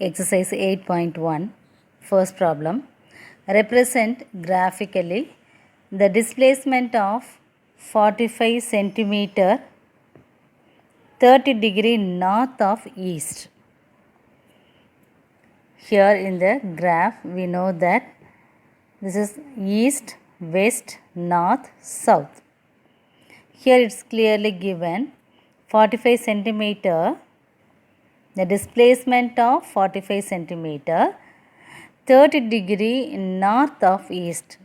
Exercise 8.1, first problem. Represent graphically the displacement of 45 centimeter 30 degree north of east. Here in the graph we know that this is east, west, north, south. Here it's clearly given 45 centimeter, the displacement of 45 centimeter 30 degree north of east.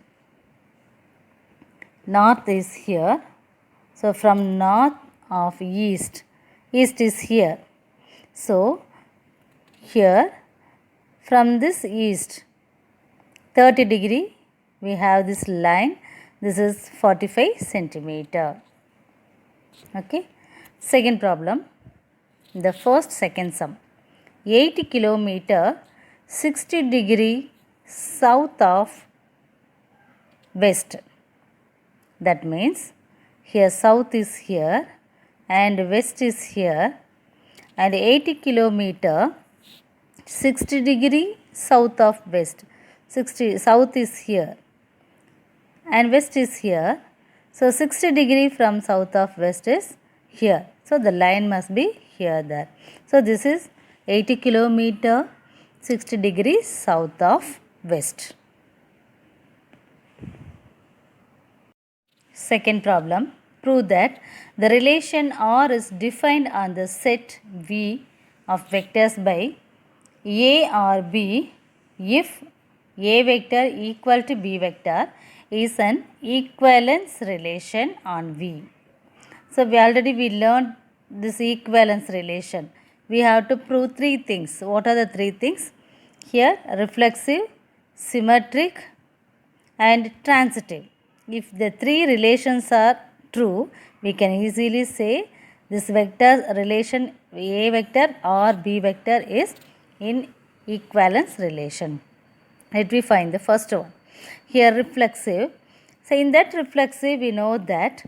North is here. So from north of east, east is here. So here from this east 30 degree we have this line. This is 45 centimeter. Okay. Second problem. The first second sum. 80 kilometer 60 degree south of west. That means here south is here and west is here, and 80 kilometer 60 degree south of west. 60 south is here and west is here. So 60 degree from south of west is here. So the line must be here there. So this is 80 kilometer 60 degrees south of west. Second problem. Prove that the relation R is defined on the set V of vectors by A or B if A vector equal to B vector is an equivalence relation on V. So we learned this equivalence relation. We have to prove three things. What are the three things? Here reflexive, symmetric and transitive. If the three relations are true, we can easily say this vector relation A vector or B vector is in equivalence relation. Let me find the first one. Here reflexive. So in that reflexive we know that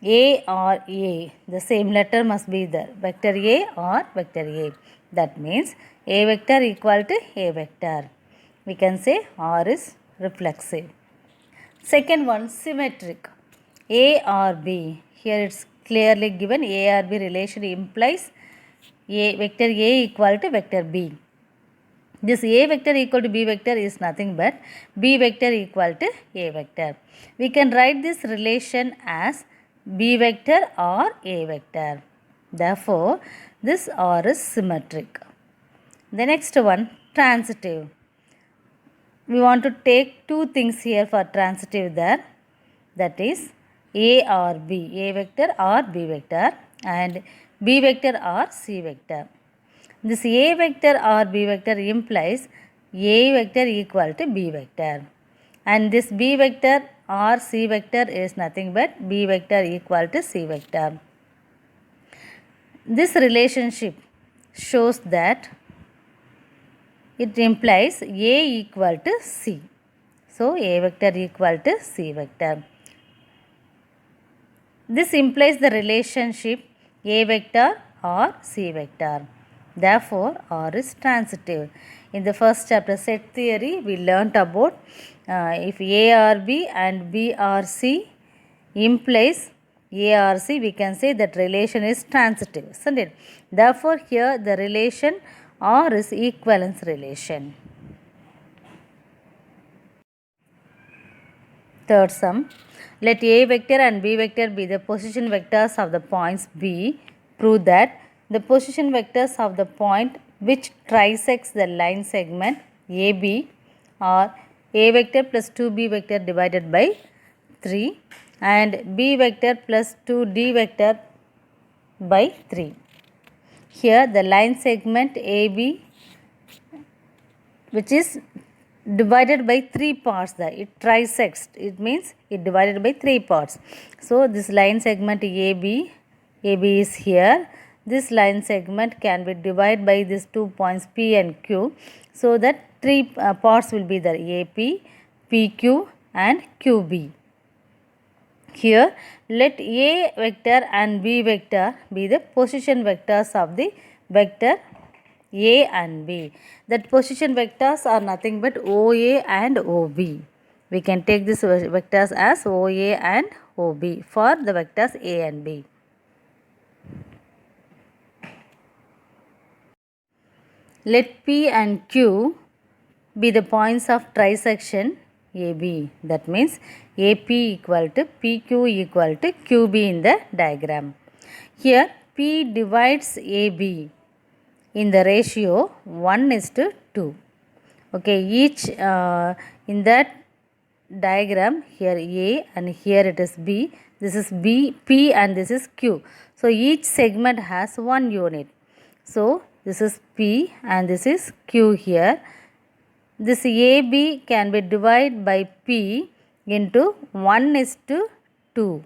A or A, the same letter must be there. Vector A or vector A. That means A vector equal to A vector. We can say R is reflexive. Second one, symmetric. A or B. Here it's clearly given A or B relation implies A vector A equal to vector B. This A vector equal to B vector is nothing but B vector equal to A vector. We can write this relation as B vector or A vector. Therefore, this R is symmetric. The next one, transitive. We want to take two things here for transitive there. That is A or B, A vector or B vector, and B vector or C vector. This A vector or B vector implies A vector equal to B vector. And this B vector or C vector is nothing but B vector equal to C vector. This relationship shows that it implies A equal to C. So A vector equal to C vector. This implies the relationship A vector or C vector. Therefore, R is transitive. In the first chapter set theory, we learnt about if A or B and B or C implies A or C, we can say that relation is transitive, isn't it? Therefore, here the relation R is equivalence relation. Third sum. Let A vector and B vector be the position vectors of the points B. Prove that the position vectors of the point which trisects the line segment AB are A vector plus 2B vector divided by 3 and B vector plus 2D vector by 3. Here the line segment AB, which is divided by 3 parts there. It trisects. It means it divided by 3 parts. So this line segment AB is here. This line segment can be divided by these 2 points P and Q. So that 3 parts will be there, AP, PQ and QB. Here let A vector and B vector be the position vectors of the vector A and B. That position vectors are nothing but OA and OB. We can take these vectors as OA and OB for the vectors A and B. Let P and Q be the points of trisection AB. That means AP equal to PQ equal to QB in the diagram. Here P divides AB in the ratio 1:2. Okay, each in that diagram, here A and here it is B. This is B, P and this is Q. So each segment has one unit. So this is P and this is Q here. This AB can be divided by P into 1:2.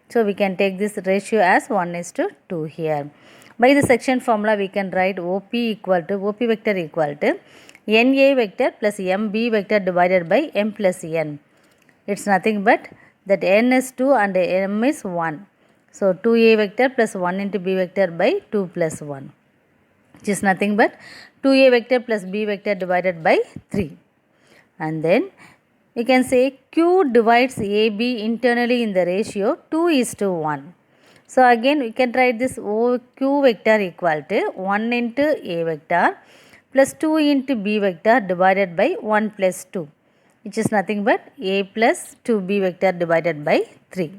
So we can take this ratio as 1:2 here. By the section formula we can write OP vector equal to NA vector plus MB vector divided by M plus N. It's nothing but that N is 2 and M is 1. So 2A vector plus 1 into B vector by 2 plus 1. Which is nothing but 2A vector plus B vector divided by 3. And then we can say Q divides AB internally in the ratio 2:1. So again we can write this OQ vector equal to 1 into A vector plus 2 into B vector divided by 1 plus 2, which is nothing but A plus 2B vector divided by 3.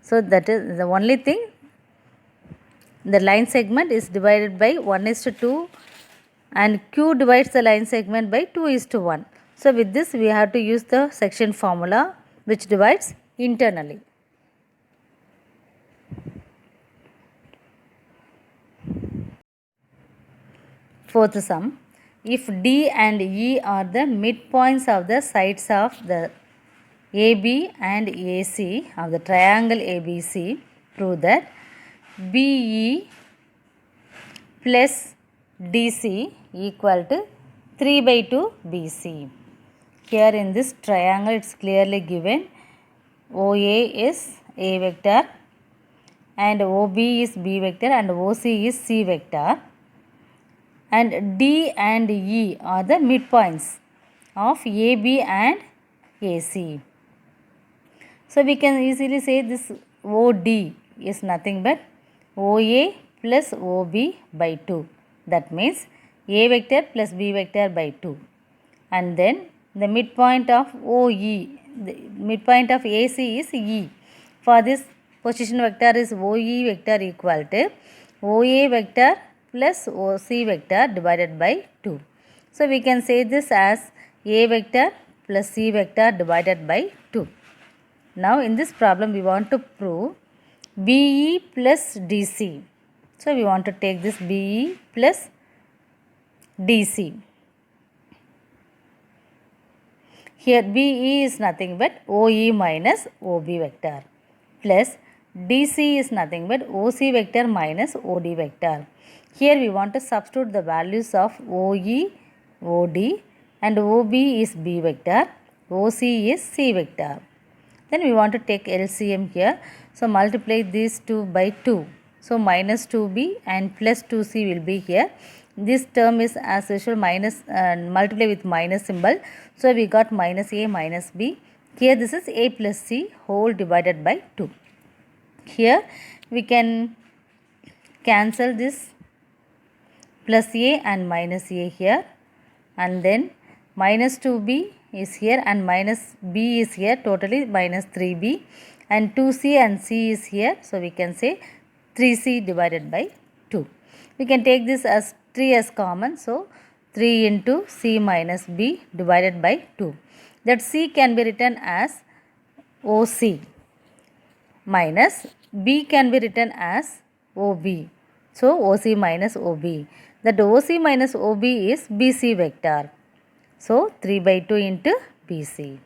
So that is the only thing. The line segment is divided by 1:2 and Q divides the line segment by 2:1. So with this we have to use the section formula which divides internally. Fourth sum. If D and E are the midpoints of the sides of the AB and AC of the triangle ABC, prove that BE plus DC equal to 3/2 BC. Here in this triangle it's clearly given OA is A vector and OB is B vector and OC is C vector, and D and E are the midpoints of AB and AC. So we can easily say this OD is nothing but OA plus OB by 2. That means A vector plus B vector by 2. And then the midpoint of OE, the midpoint of AC is E. For this position vector is OE vector equal to OA vector plus OC vector divided by 2. So we can say this as A vector plus C vector divided by 2. Now in this problem we want to prove BE plus DC. So we want to take this BE plus DC. Here BE is nothing but OE minus OB vector plus DC is nothing but OC vector minus OD vector. Here we want to substitute the values of OE, OD and OB is B vector, OC is C vector. Then we want to take LCM here. So multiply these two by 2. So minus 2B and plus 2C will be here. This term is as usual minus multiply with minus symbol. So we got minus A minus B. Here this is A plus C whole divided by 2. Here we can cancel this plus A and minus A here, and then minus 2B is here and minus B is here, totally minus 3B, and 2C and C is here. So we can say 3C divided by 2. We can take this as 3 as common. So 3 into C minus B divided by 2. That C can be written as OC minus B can be written as OB. So OC minus OB. That OC minus OB is BC vector. So 3/2 into BC.